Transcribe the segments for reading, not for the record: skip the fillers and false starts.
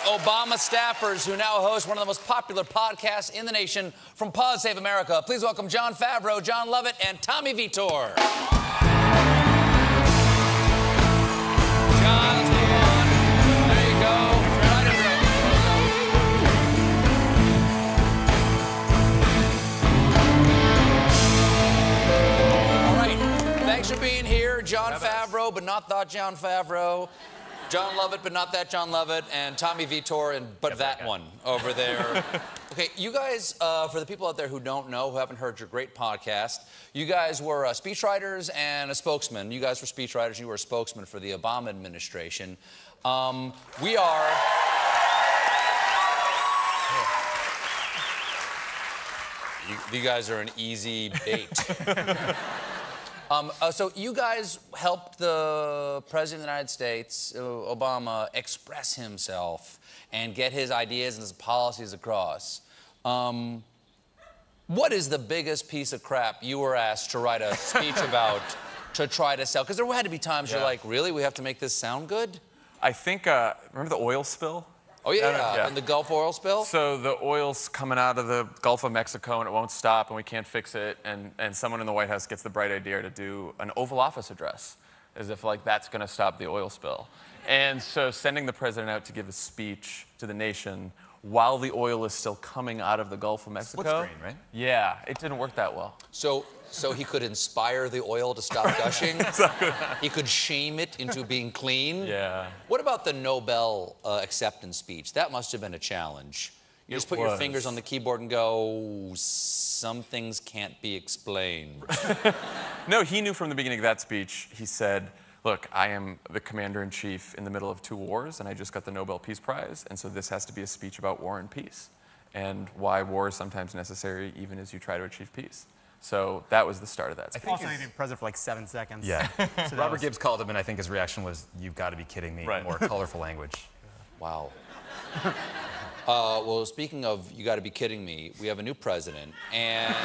Obama staffers who now host one of the most popular podcasts in the nation from Pod Save America. Please welcome Jon Favreau, Jon Lovett, and Tommy Vietor. Jon's the one. There you go. Right in row. All right. Thanks for being here. Jon Favreau, but not that Jon Favreau. Jon Lovett, but not that Jon Lovett, and Tommy Vietor, but that one over there. Okay, you guys, for the people out there who don't know, who haven't heard your great podcast, you guys were speechwriters and a spokesman. You guys were speechwriters, you were a spokesman for the Obama administration. We are... You guys are an easy bait. So you guys helped the President of the United States, Obama, express himself and get his ideas and his policies across. What is the biggest piece of crap you were asked to write a speech about to try to sell? Because there had to be times you're like, really? We have to make this sound good? I think, remember the oil spill? Oh, yeah. And the Gulf oil spill? So the oil's coming out of the Gulf of Mexico, and it won't stop, and we can't fix it, and someone in the White House gets the bright idea to do an Oval Office address, as if, like, that's going to stop the oil spill. And so sending the president out to give a speech to the nation while the oil is still coming out of the Gulf of Mexico. Split screen, right? Yeah, it didn't work that well. So he could inspire the oil to stop gushing? Exactly. He could shame it into being clean? Yeah. What about the Nobel acceptance speech? That must have been a challenge. You just put your fingers on the keyboard and go, some things can't be explained. No, he knew from the beginning of that speech. He said, look, I am the commander-in-chief in the middle of 2 wars, and I just got the Nobel Peace Prize, and so this has to be a speech about war and peace, and why war is sometimes necessary even as you try to achieve peace. So that was the start of that speech. Also, he'd been president for like 7 seconds. Yeah. So Robert Gibbs called him, and I think his reaction was, "You've got to be kidding me." Right. More colorful language. Wow. Well, speaking of you got to be kidding me, we have a new president, and...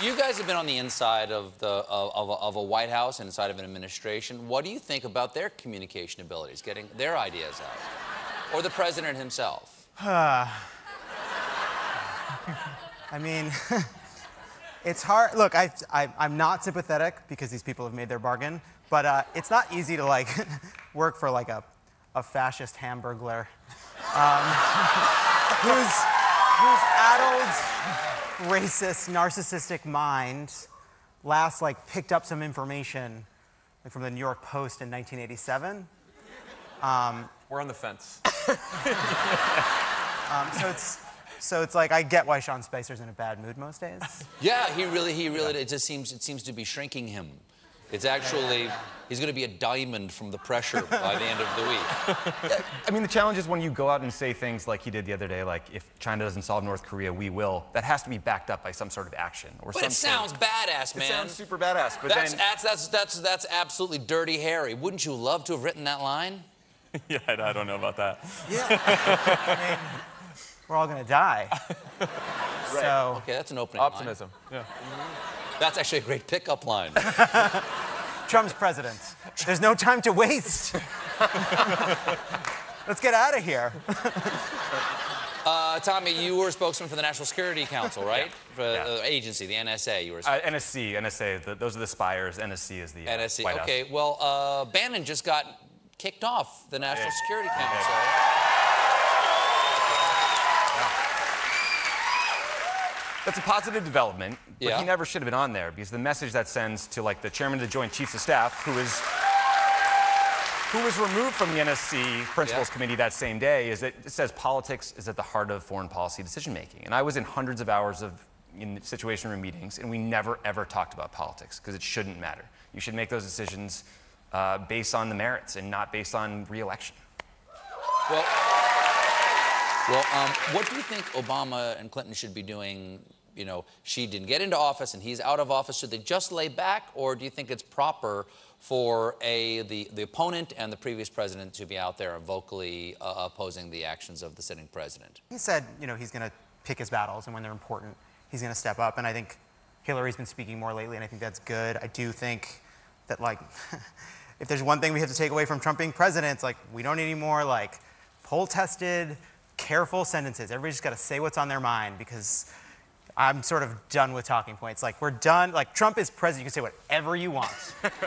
You guys have been on the inside of a White House and inside of an administration. What do you think about their communication abilities, getting their ideas out? Or the president himself? I mean, it's hard. Look, I'm not sympathetic because these people have made their bargain, but it's not easy to, like, work for, like, a fascist hamburglar whose addled, racist, narcissistic mind last, like, picked up some information, like, from the New York Post in 1987. We're on the fence. So it's like, I get why Sean Spicer's in a bad mood most days. Yeah, he really, it seems to be shrinking him. It's actually, he's going to be a diamond from the pressure by the end of the week. I mean, the challenge is when you go out and say things like he did the other day, like, if China doesn't solve North Korea, we will. That has to be backed up by some sort of action. Or but it sounds badass, man. It sounds super badass, but that's absolutely Dirty Harry. Wouldn't you love to have written that line? Yeah, I don't know about that. Yeah. I mean, we're all going to die. Right. So... Okay, that's an opening Optimism. line. Yeah. That's actually a great pickup line. Trump's president. There's no time to waste. Let's get out of here. Tommy, you were a spokesman for the National Security Council, right? For the agency, the NSA. You were. NSA. Those are the spires. NSC is the NSC. White House. Okay. Well, Bannon just got kicked off the National Security Council. That's a positive development, but Yeah. he never should have been on there because the message that sends to, like, the chairman of the Joint Chiefs of Staff, who was removed from the NSC Principals Committee that same day, is that it says politics is at the heart of foreign policy decision-making. And I was in hundreds of hours in Situation Room meetings, and we never, ever talked about politics because it shouldn't matter. You should make those decisions based on the merits and not based on re-election. Well, what do you think Obama and Clinton should be doing? You know, she didn't get into office and he's out of office. Should they just lay back, or do you think it's proper for the opponent and the previous president to be out there and vocally opposing the actions of the sitting president? He said, you know, he's going to pick his battles, and when they're important, he's going to step up. And I think Hillary's been speaking more lately, and I think that's good. I do think that like, if there's one thing we have to take away from Trump being president, it's like, we don't need any more like poll-tested, careful sentences. Everybody's just got to say what's on their mind, because I'm sort of done with talking points. Like, we're done. Like, Trump is president. You can say whatever you want.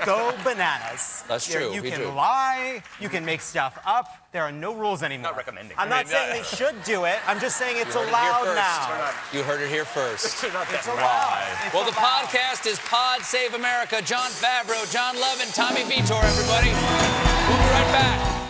Go bananas. That's true. You can lie. You can make stuff up. There are no rules anymore. Not recommending. I'm not saying they should do it. I'm just saying it's allowed now. You heard it here first. It's allowed. Well, the podcast is Pod Save America. Jon Favreau, Jon Lovett, Tommy Vietor, everybody. We'll be right back.